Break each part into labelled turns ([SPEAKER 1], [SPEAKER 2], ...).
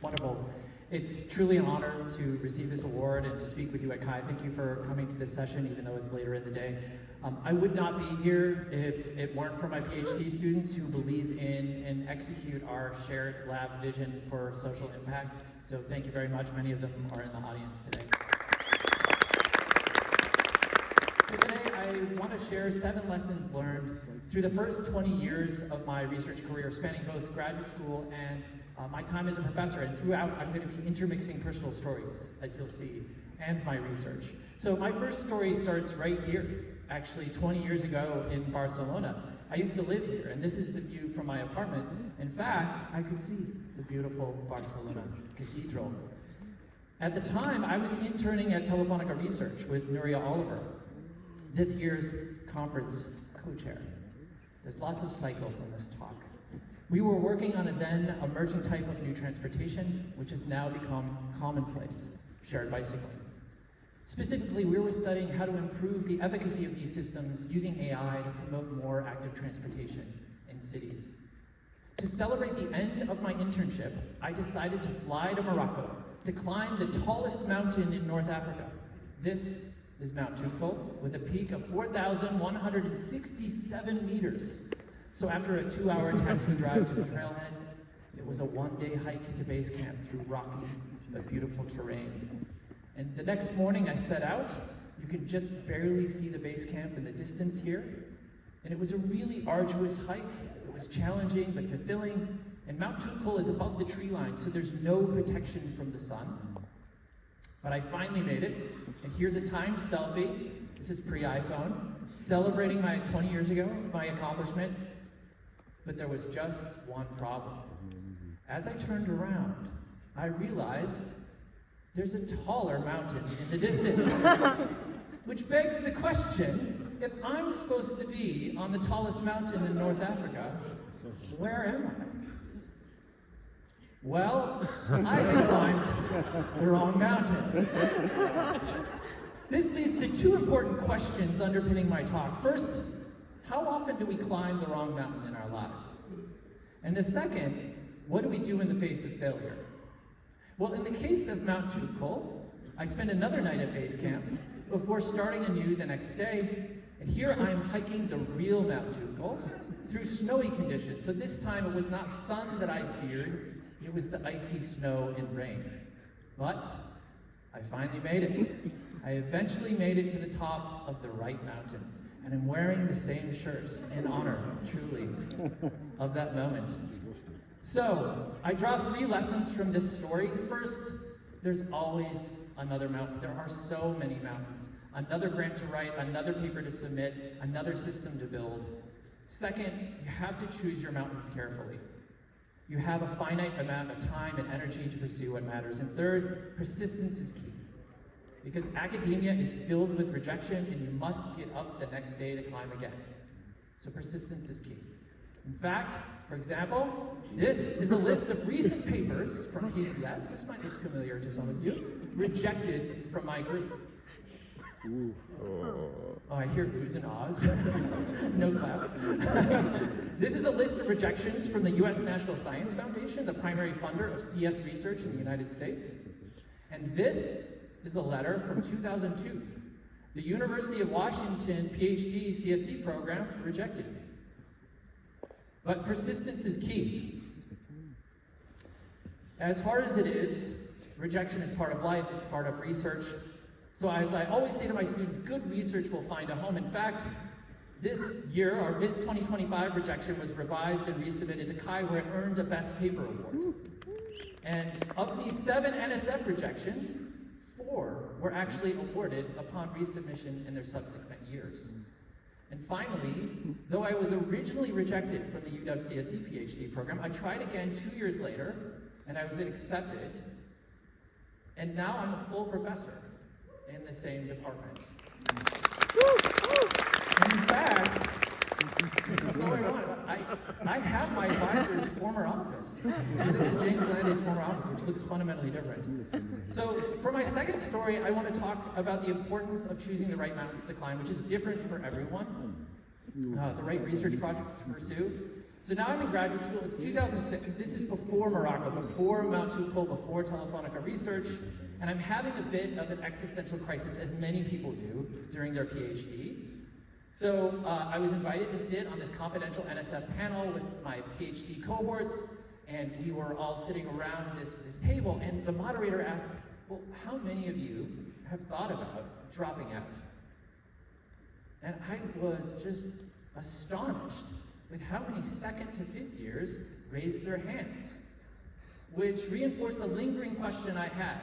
[SPEAKER 1] Wonderful. It's truly an honor to receive this award and to speak with you at CHI. Thank you for coming to this session, even though it's later in the day. I would not be here if it weren't for my PhD students who believe in and execute our shared lab vision for social impact. So thank you very much. Many of them are in the audience today. So today I want to share 7 lessons learned through the first 20 years of my research career, spanning both graduate school and my time as a professor. And throughout, I'm going to be intermixing personal stories, as you'll see, and my research. So my first story starts right here, actually 20 years ago in Barcelona. I used to live here, and this is the view from my apartment. In fact, I could see the beautiful Barcelona Cathedral. At the time, I was interning at Telefonica Research with Nuria Oliver, this year's conference co-chair. There's lots of cycles in this talk. We were working on a then emerging type of new transportation, which has now become commonplace, shared bicycling. Specifically, we were studying how to improve the efficacy of these systems using AI to promote more active transportation in cities. To celebrate the end of my internship, I decided to fly to Morocco to climb the tallest mountain in North Africa. This is Mount Toubkal, with a peak of 4,167 meters. So after a 2-hour taxi drive to the trailhead, it was a 1-day hike to base camp through rocky but beautiful terrain. And the next morning I set out. You can just barely see the base camp in the distance here. And it was a really arduous hike. It was challenging but fulfilling. And Mount Toubkal is above the tree line, so there's no protection from the sun. But I finally made it. And here's a timed selfie. This is pre-iPhone, celebrating my 20 years ago, my accomplishment. But there was just one problem. As I turned around, I realized there's a taller mountain in the distance. Which begs the question, if I'm supposed to be on the tallest mountain in North Africa, where am I? Well, I had climbed the wrong mountain. This leads to 2 important questions underpinning my talk. First, how often do we climb the wrong mountain in our lives? And the second, what do we do in the face of failure? Well, in the case of Mount Toubkal, I spent another night at base camp before starting anew the next day. And here I am hiking the real Mount Toubkal through snowy conditions. So this time it was not sun that I feared, it was the icy snow and rain. But I finally made it. I eventually made it to the top of the right mountain. And I'm wearing the same shirt in honor, truly, of that moment. So, I draw 3 lessons from this story. First, there's always another mountain. There are so many mountains. Another grant to write, another paper to submit, another system to build. Second, you have to choose your mountains carefully. You have a finite amount of time and energy to pursue what matters. And third, persistence is key. Because academia is filled with rejection, and you must get up the next day to climb again. So persistence is key. In fact, for example, this is a list of recent papers from PCS, this might look familiar to some of you, rejected from my group. Oh, I hear oohs and ahs. No claps. This is a list of rejections from the U.S. National Science Foundation, the primary funder of CS research in the United States. And this is a letter from 2002. The University of Washington PhD CSE program rejected me. But persistence is key. As hard as it is, rejection is part of life, it's part of research. So as I always say to my students, good research will find a home. In fact, this year, our Viz 2025 rejection was revised and resubmitted to CHI, where it earned a Best Paper Award. And of these 7 NSF rejections, 4 were actually awarded upon resubmission in their subsequent years. And finally, though I was originally rejected from the UW CSE PhD program, I tried again 2 years later, and I was accepted. And now I'm a full professor in the same department. And in fact, this is so ironic. I have my advisor's former office. So this is James Landay's former office, which looks fundamentally different. So for my second story, I want to talk about the importance of choosing the right mountains to climb, which is different for everyone. The right research projects to pursue. So now I'm in graduate school. It's 2006. This is before Morocco, before Mount Tuchel, before Telefonica Research, and I'm having a bit of an existential crisis, as many people do during their PhD. So I was invited to sit on this confidential NSF panel with my PhD cohorts, and we were all sitting around this table, and the moderator asked, well, how many of you have thought about dropping out? And I was just astonished with how many second to fifth years raised their hands, which reinforced a lingering question I had,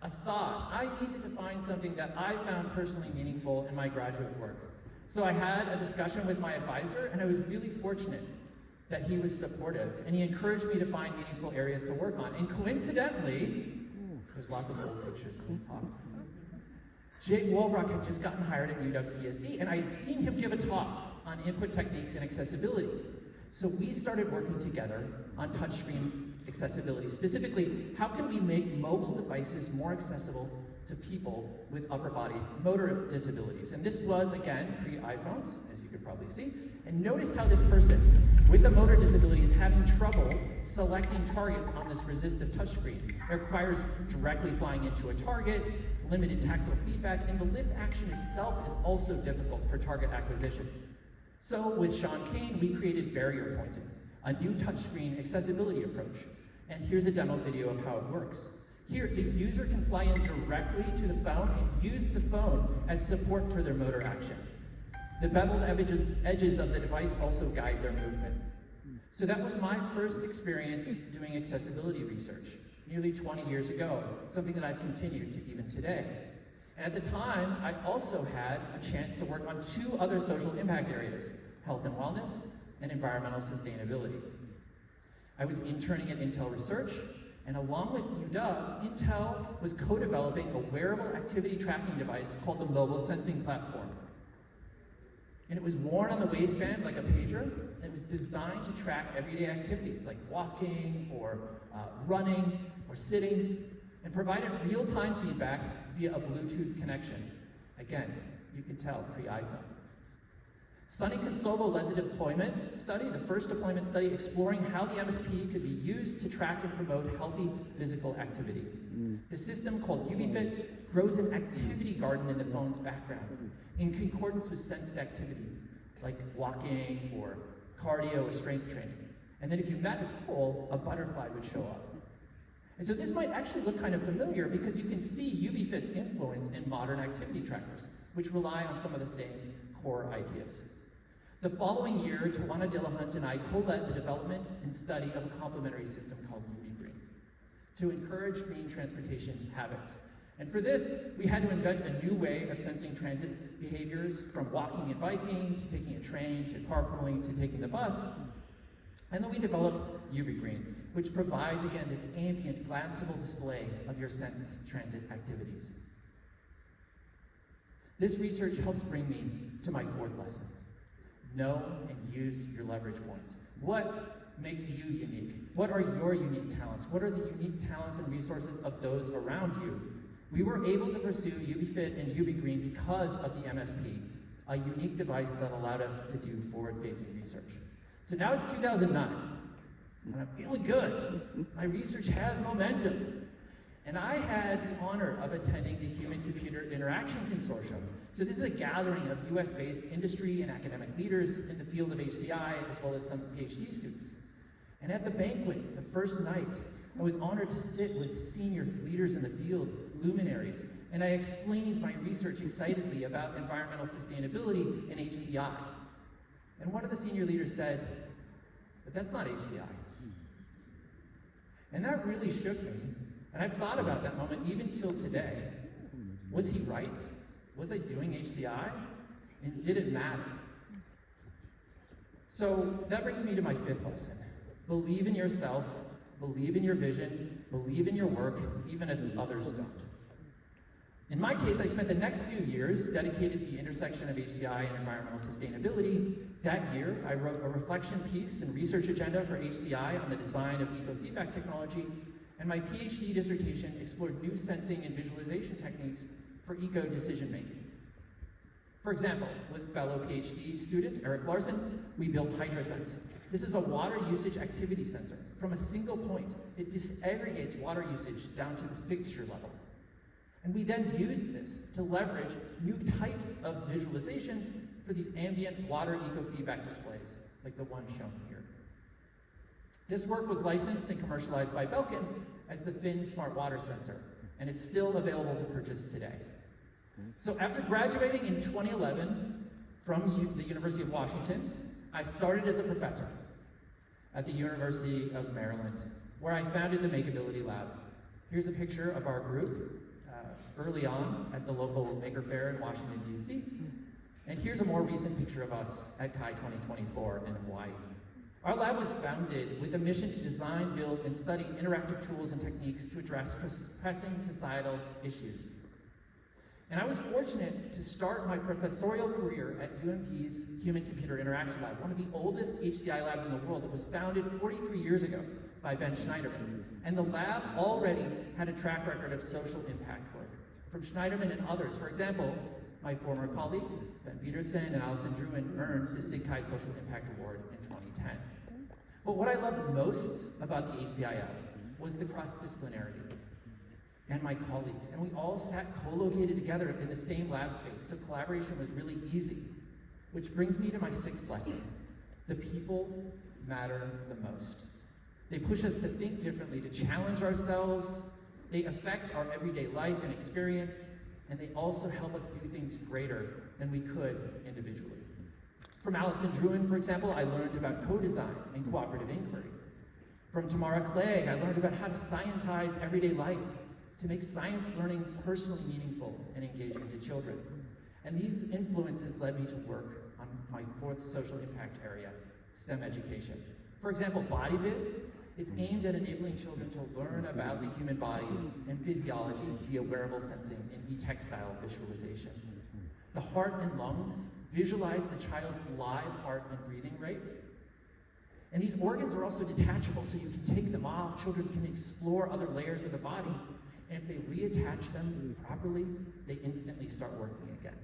[SPEAKER 1] a thought. I needed to find something that I found personally meaningful in my graduate work. So I had a discussion with my advisor, and I was really fortunate that he was supportive, and he encouraged me to find meaningful areas to work on. And coincidentally, there's lots of old pictures in this talk, Jake Wolbrock had just gotten hired at UW-CSE, and I had seen him give a talk on input techniques and accessibility. So we started working together on touchscreen accessibility. Specifically, how can we make mobile devices more accessible to people with upper body motor disabilities? And this was, again, pre-iPhones, as you could probably see. And notice how this person with a motor disability is having trouble selecting targets on this resistive touchscreen. It requires directly flying into a target, limited tactile feedback, and the lift action itself is also difficult for target acquisition. So with Sean Kane, we created barrier pointing, a new touchscreen accessibility approach. And here's a demo video of how it works. Here, the user can fly in directly to the phone and use the phone as support for their motor action. The beveled edges of the device also guide their movement. So that was my first experience doing accessibility research, nearly 20 years ago, something that I've continued to even today. And at the time, I also had a chance to work on two other social impact areas, health and wellness and environmental sustainability. I was interning at Intel Research, and along with UW, Intel was co-developing a wearable activity tracking device called the Mobile Sensing Platform. And it was worn on the waistband like a pager. It was designed to track everyday activities like walking or running or sitting, and provided real-time feedback via a Bluetooth connection. Again, you can tell, pre-iPhone. Sonny Consovo led the deployment study, the first deployment study, exploring how the MSP could be used to track and promote healthy physical activity. The system, called UbiFit, grows an activity garden in the phone's background, in concordance with sensed activity, like walking or cardio or strength training. And then if you met a goal, a butterfly would show up. And so this might actually look kind of familiar because you can see UbiFit's influence in modern activity trackers, which rely on some of the same core ideas. The following year, Tawana Dillahunt and I co-led the development and study of a complementary system called UbiGreen to encourage green transportation habits. And for this, we had to invent a new way of sensing transit behaviors, from walking and biking, to taking a train, to carpooling, to taking the bus. And then we developed UbiGreen, which provides, again, this ambient, glanceable display of your sensed transit activities. This research helps bring me to my fourth lesson. Know and use your leverage points. What makes you unique? What are your unique talents? What are the unique talents and resources of those around you? We were able to pursue UbiFit and UbiGreen because of the MSP, a unique device that allowed us to do forward-facing research. So now it's 2009, and I'm feeling good. My research has momentum. And I had the honor of attending the Human-Computer Interaction Consortium. So this is a gathering of US-based industry and academic leaders in the field of HCI, as well as some PhD students. And at the banquet, the first night, I was honored to sit with senior leaders in the field, luminaries, and I explained my research excitedly about environmental sustainability in HCI. And one of the senior leaders said, "But that's not HCI." And that really shook me. And I've thought about that moment even till today. Was he right? Was I doing HCI? And did it matter? So that brings me to my fifth lesson. Believe in yourself, believe in your vision, believe in your work, even if others don't. In my case, I spent the next few years dedicated to the intersection of HCI and environmental sustainability. That year, I wrote a reflection piece and research agenda for HCI on the design of eco-feedback technology, and my PhD dissertation explored new sensing and visualization techniques for eco-decision making. For example, with fellow PhD student Eric Larson, we built HydroSense, This is a water usage activity sensor. From a single point, it disaggregates water usage down to the fixture level. And we then use this to leverage new types of visualizations for these ambient water eco-feedback displays, like the one shown here. This work was licensed and commercialized by Belkin as the Fin Smart Water Sensor, and it's still available to purchase today. So after graduating in 2011 from the University of Washington, I started as a professor at the University of Maryland, where I founded the Makeability Lab. Here's a picture of our group early on at the local Maker Fair in Washington, D.C. And here's a more recent picture of us at CHI 2024 in Hawaii. Our lab was founded with a mission to design, build, and study interactive tools and techniques to address pressing societal issues. And I was fortunate to start my professorial career at UMD's Human-Computer Interaction Lab, one of the oldest HCI labs in the world. It was founded 43 years ago by Ben Schneiderman. And the lab already had a track record of social impact work from Schneiderman and others. For example, my former colleagues, Ben Peterson and Allison Druin, earned the SIGCHI Social Impact Award in 2010. But what I loved most about the HCI lab was the cross-disciplinarity and my colleagues. And we all sat co-located together in the same lab space, so collaboration was really easy. Which brings me to my sixth lesson. The people matter the most. They push us to think differently, to challenge ourselves. They affect our everyday life and experience, and they also help us do things greater than we could individually. From Allison Druin, for example, I learned about co-design and cooperative inquiry. From Tamara Clegg, I learned about how to scientize everyday life, to make science learning personally meaningful and engaging to children. And these influences led me to work on my fourth social impact area, STEM education. For example, BodyViz, it's aimed at enabling children to learn about the human body and physiology via wearable sensing and e-textile visualization. The heart and lungs visualize the child's live heart and breathing rate. And these organs are also detachable, so you can take them off. Children can explore other layers of the body. And if they reattach them properly, they instantly start working again.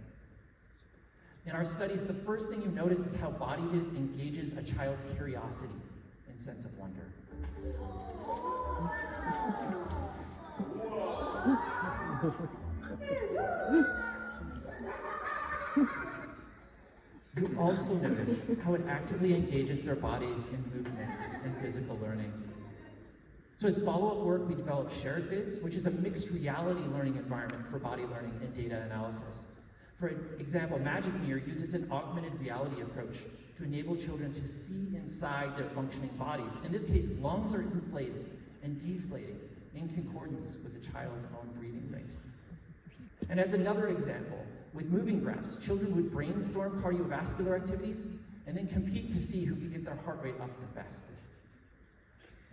[SPEAKER 1] In our studies, the first thing you notice is how BodyViz engages a child's curiosity and sense of wonder. You also notice how it actively engages their bodies in movement and physical learning. So as follow-up work, we developed SharedViz, which is a mixed reality learning environment for body learning and data analysis. For example, Magic Mirror uses an augmented reality approach to enable children to see inside their functioning bodies. In this case, lungs are inflated and deflating in concordance with the child's own breathing rate. And as another example, with moving graphs, children would brainstorm cardiovascular activities and then compete to see who could get their heart rate up the fastest.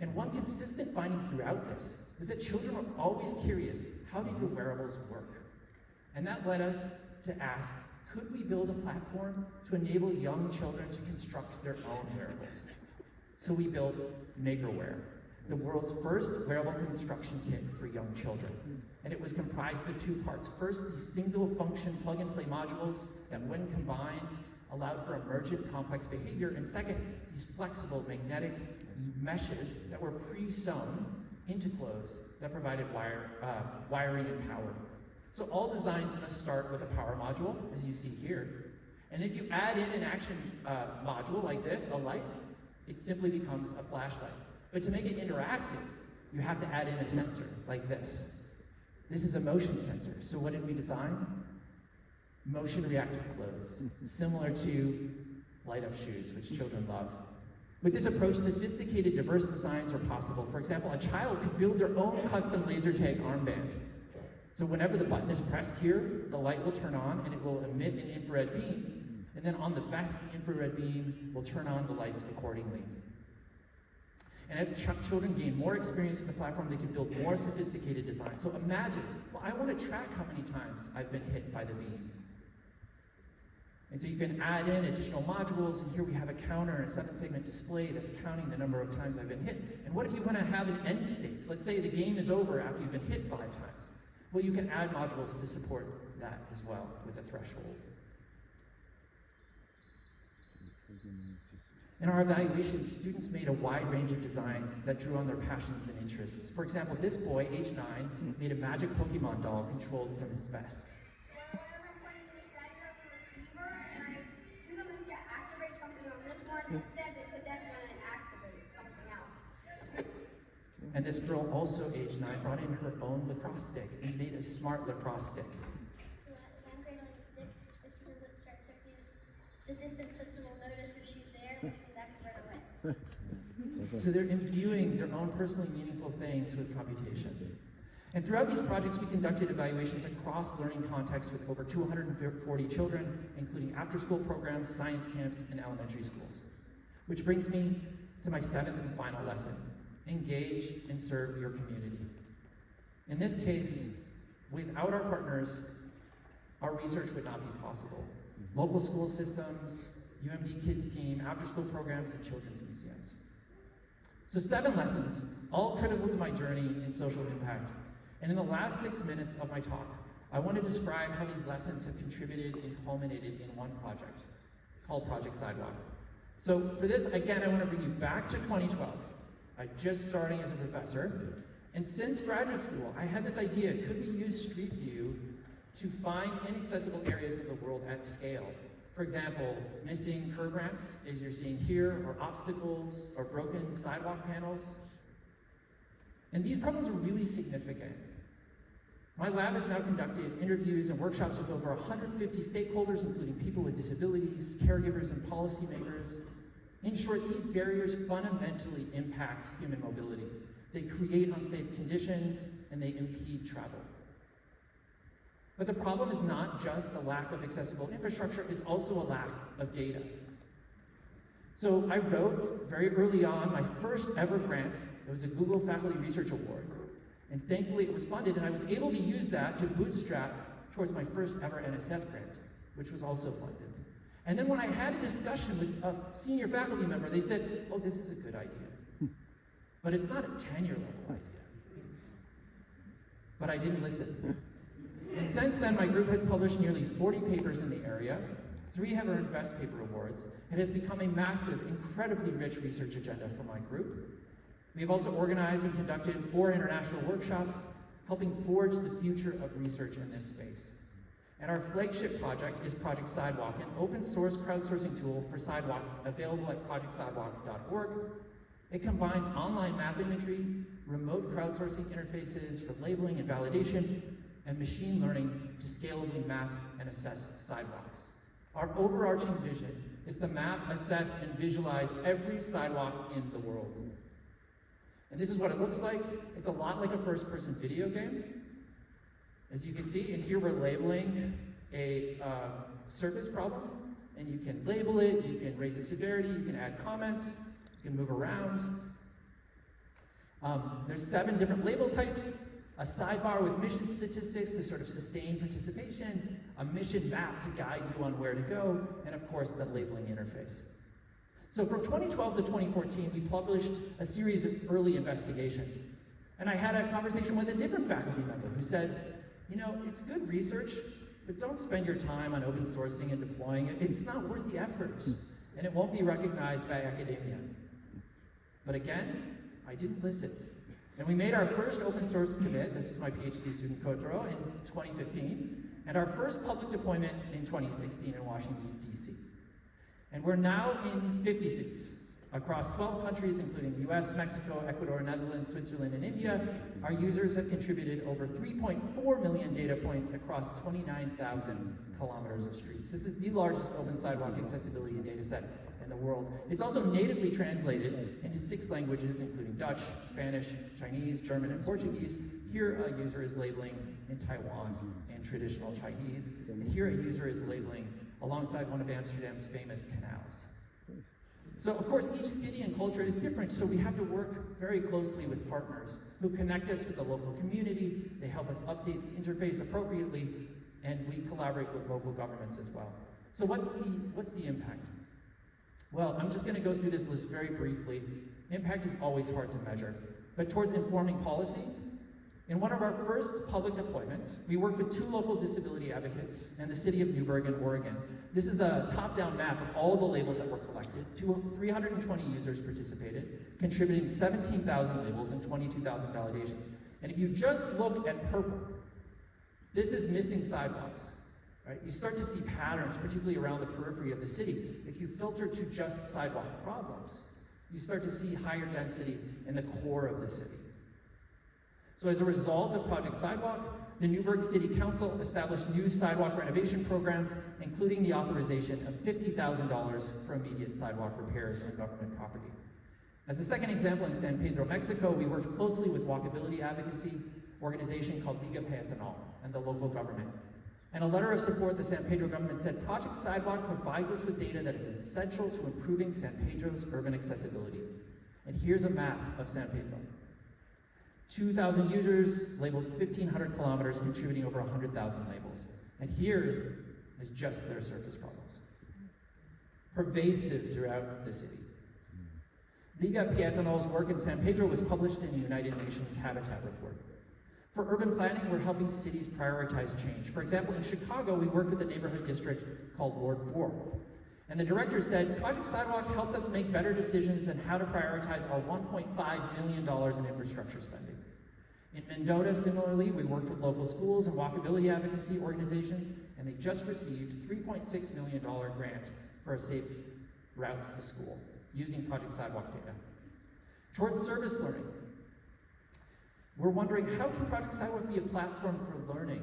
[SPEAKER 1] And one consistent finding throughout this is that children are always curious, how did your wearables work? And that led us to ask, could we build a platform to enable young children to construct their own wearables? So we built MakerWear, the world's first wearable construction kit for young children. And it was comprised of two parts. First, these single-function plug-and-play modules that, when combined, allowed for emergent complex behavior. And second, these flexible magnetic meshes that were pre-sewn into clothes that provided wiring and power. So all designs must start with a power module, as you see here. And if you add in an action module like this, a light, it simply becomes a flashlight. But to make it interactive, you have to add in a sensor like this. This is a motion sensor. So what did we design? Motion reactive clothes, similar to light-up shoes, which children love. With this approach, sophisticated, diverse designs are possible. For example, a child could build their own custom laser tag armband. So whenever the button is pressed here, the light will turn on and it will emit an infrared beam. And then on the vest, the infrared beam will turn on the lights accordingly. And as children gain more experience with the platform, they can build more sophisticated designs. So imagine, well, I want to track how many times I've been hit by the beam. And so you can add in additional modules, and here we have a counter and a 7-segment display that's counting the number of times I've been hit. And what if you want to have an end state? Let's say the game is over after you've been hit 5 times. Well, you can add modules to support that as well with a threshold. In our evaluation, students made a wide range of designs that drew on their passions and interests. For example, this boy, age 9, made a magic Pokemon doll controlled from his vest.
[SPEAKER 2] So I'm pointing to this diagram of the receiver, and I think I'm going to activate something on this one. It says it's a death when it activates something else.
[SPEAKER 1] And this girl, also age 9, brought in her own lacrosse stick and made a smart lacrosse stick.
[SPEAKER 2] So I'm going on the stick, which means it's checking the distance sensor will notice if she's there, which means I can run away.
[SPEAKER 1] So they're imbuing their own personally meaningful things with computation. And throughout these projects, we conducted evaluations across learning contexts with over 240 children, including after-school programs, science camps, and elementary schools. Which brings me to my 7th and final lesson: engage and serve your community. In this case, without our partners, our research would not be possible. Local school systems, UMD Kids team, after-school programs, and children's museums. So 7 lessons, all critical to my journey in social impact. And in the last 6 minutes of my talk, I want to describe how these lessons have contributed and culminated in one project called Project Sidewalk. So for this, again, I want to bring you back to 2012. I'm just starting as a professor. And since graduate school, I had this idea: could we use Street View to find inaccessible areas of the world at scale? For example, missing curb ramps, as you're seeing here, or obstacles, or broken sidewalk panels. And these problems are really significant. My lab has now conducted interviews and workshops with over 150 stakeholders, including people with disabilities, caregivers, and policymakers. In short, these barriers fundamentally impact human mobility. They create unsafe conditions, and they impede travel. But the problem is not just a lack of accessible infrastructure, it's also a lack of data. So I wrote, very early on, my first ever grant. It was a Google Faculty Research Award. And thankfully it was funded, and I was able to use that to bootstrap towards my first ever NSF grant, which was also funded. And then when I had a discussion with a senior faculty member, they said, oh, this is a good idea. But it's not a tenure level idea. But I didn't listen. And since then, my group has published nearly 40 papers in the area. 3 have earned Best Paper Awards. It has become a massive, incredibly rich research agenda for my group. We have also organized and conducted 4 international workshops, helping forge the future of research in this space. And our flagship project is Project Sidewalk, an open source crowdsourcing tool for sidewalks available at projectsidewalk.org. It combines online map imagery, remote crowdsourcing interfaces for labeling and validation, and machine learning to scalably map and assess sidewalks. Our overarching vision is to map, assess, and visualize every sidewalk in the world. And this is what it looks like. It's a lot like a first-person video game, as you can see. And here we're labeling a surface problem, and you can label it, you can rate the severity, you can add comments, you can move around. There's 7 different label types. A sidebar with mission statistics to sort of sustain participation, a mission map to guide you on where to go, and of course the labeling interface. So from 2012 to 2014, we published a series of early investigations. And I had a conversation with a different faculty member who said, you know, it's good research, but don't spend your time on open sourcing and deploying it. It's not worth the effort, and it won't be recognized by academia. But again, I didn't listen. And we made our first open source commit, this is my PhD student Kotaro, in 2015, and our first public deployment in 2016 in Washington, D.C. And we're now in 50 cities across 12 countries, including the US, Mexico, Ecuador, Netherlands, Switzerland, and India. Our users have contributed over 3.4 million data points across 29,000 kilometers of streets. This is the largest open sidewalk accessibility data set in the world. It's also natively translated into 6 languages, including Dutch, Spanish, Chinese, German, and Portuguese. Here a user is labeling in Taiwan in traditional Chinese, and here a user is labeling alongside one of Amsterdam's famous canals. So of course, each city and culture is different, so we have to work very closely with partners who connect us with the local community. They help us update the interface appropriately, and we collaborate with local governments as well. So what's the impact? Well, I'm just going to go through this list very briefly. Impact is always hard to measure, but towards informing policy, In one of our first public deployments, we worked with 2 local disability advocates in the city of Newburgh in Oregon. This is a top-down map of all the labels that were collected. 320 users participated, contributing 17,000 labels and 22,000 validations. And if you just look at purple, this is missing sidewalks. Right? You start to see patterns, particularly around the periphery of the city. If you filter to just sidewalk problems, you start to see higher density in the core of the city. So as a result of Project Sidewalk, the Newburgh City Council established new sidewalk renovation programs, including the authorization of $50,000 for immediate sidewalk repairs on government property. As a second example, in San Pedro, Mexico, we worked closely with walkability advocacy organization called Liga Peatonal and the local government. In a letter of support, the San Pedro government said, Project Sidewalk provides us with data that is essential to improving San Pedro's urban accessibility. And here's a map of San Pedro. 2,000 users labeled 1,500 kilometers, contributing over 100,000 labels. And here is just their surface problems. Pervasive throughout the city. Liga Peatonal's work in San Pedro was published in the United Nations Habitat Report. For urban planning, we're helping cities prioritize change. For example, in Chicago, we worked with a neighborhood district called Ward 4. And the director said, Project Sidewalk helped us make better decisions on how to prioritize our $1.5 million in infrastructure spending. In Mendota, similarly, we worked with local schools and walkability advocacy organizations, and they just received a $3.6 million grant for safe routes to school, using Project Sidewalk data. Towards service learning, we're wondering, how can Project Sidewalk be a platform for learning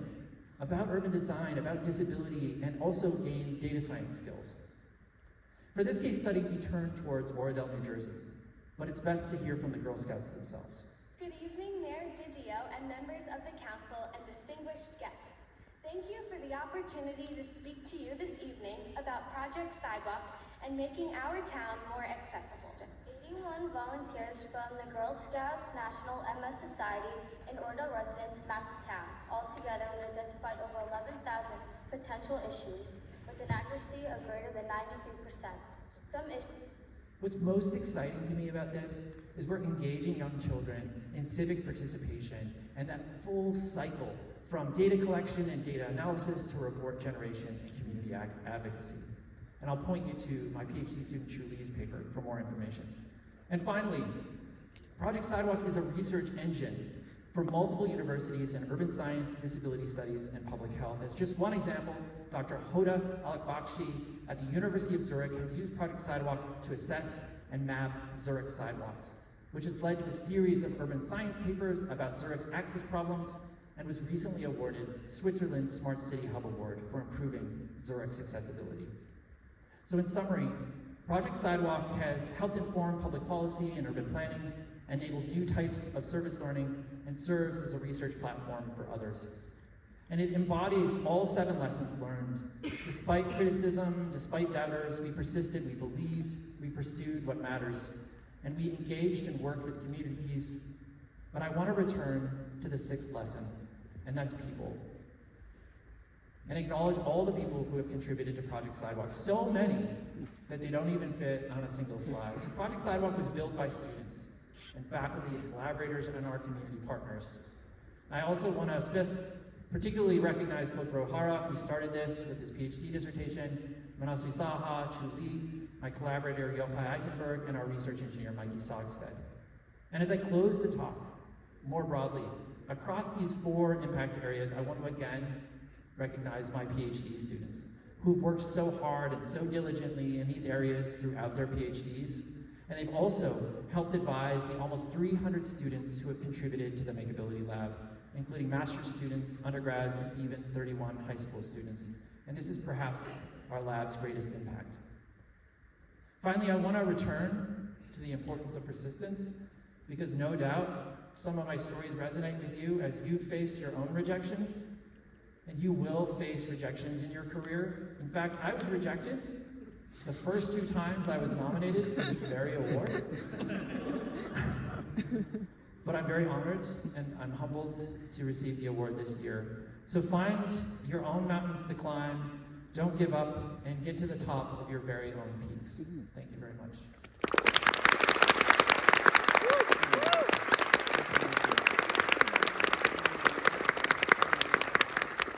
[SPEAKER 1] about urban design, about disability, and also gain data science skills? For this case study, we turn towards Oradell, New Jersey, but it's best to hear from the Girl Scouts themselves.
[SPEAKER 3] Good evening, Mayor Diggio and members of the council and distinguished guests. Thank you for the opportunity to speak to you this evening about Project Sidewalk and making our town more accessible. 81 volunteers from the Girl Scouts National MS Society and Oradell residents mapped the town. Altogether, we identified over 11,000 potential issues with an accuracy of greater than 93%. Some issues.
[SPEAKER 1] What's most exciting to me about this is we're engaging young children in civic participation and that full cycle from data collection and data analysis to report generation and community advocacy. And I'll point you to my PhD student Chu Lee's paper for more information. And finally, Project Sidewalk is a research engine for multiple universities in urban science, disability studies, and public health. As just one example, Dr. Hoda Alakbakshi at the University of Zurich has used Project Sidewalk to assess and map Zurich sidewalks, which has led to a series of urban science papers about Zurich's access problems and was recently awarded Switzerland's Smart City Hub Award for improving Zurich's accessibility. So in summary, Project Sidewalk has helped inform public policy and urban planning, enabled new types of service learning, and serves as a research platform for others. And it embodies all 7 lessons learned. Despite criticism, despite doubters, we persisted, we believed, we pursued what matters, and we engaged and worked with communities. But I want to return to the 6th lesson, and that's people. And acknowledge all the people who have contributed to Project Sidewalk. So many that they don't even fit on a single slide. So Project Sidewalk was built by students and faculty and collaborators and our community partners. I also want to particularly recognize Kotaro Hara, who started this with his PhD dissertation, Manaswi Saha, Chu Lee, my collaborator Yochai Eisenberg, and our research engineer Mikey Sogstead. And as I close the talk, more broadly, across these 4 impact areas, I want to again recognize my PhD students who've worked so hard and so diligently in these areas throughout their PhDs. And they've also helped advise the almost 300 students who have contributed to the Makeability Lab, including master's students, undergrads, and even 31 high school students. And this is perhaps our lab's greatest impact. Finally, I want to return to the importance of persistence, because no doubt some of my stories resonate with you as you face your own rejections, and you will face rejections in your career. In fact, I was rejected the first 2 times I was nominated for this very award. But I'm very honored and I'm humbled to receive the award this year. So find your own mountains to climb, don't give up, and get to the top of your very own peaks. Thank you very much.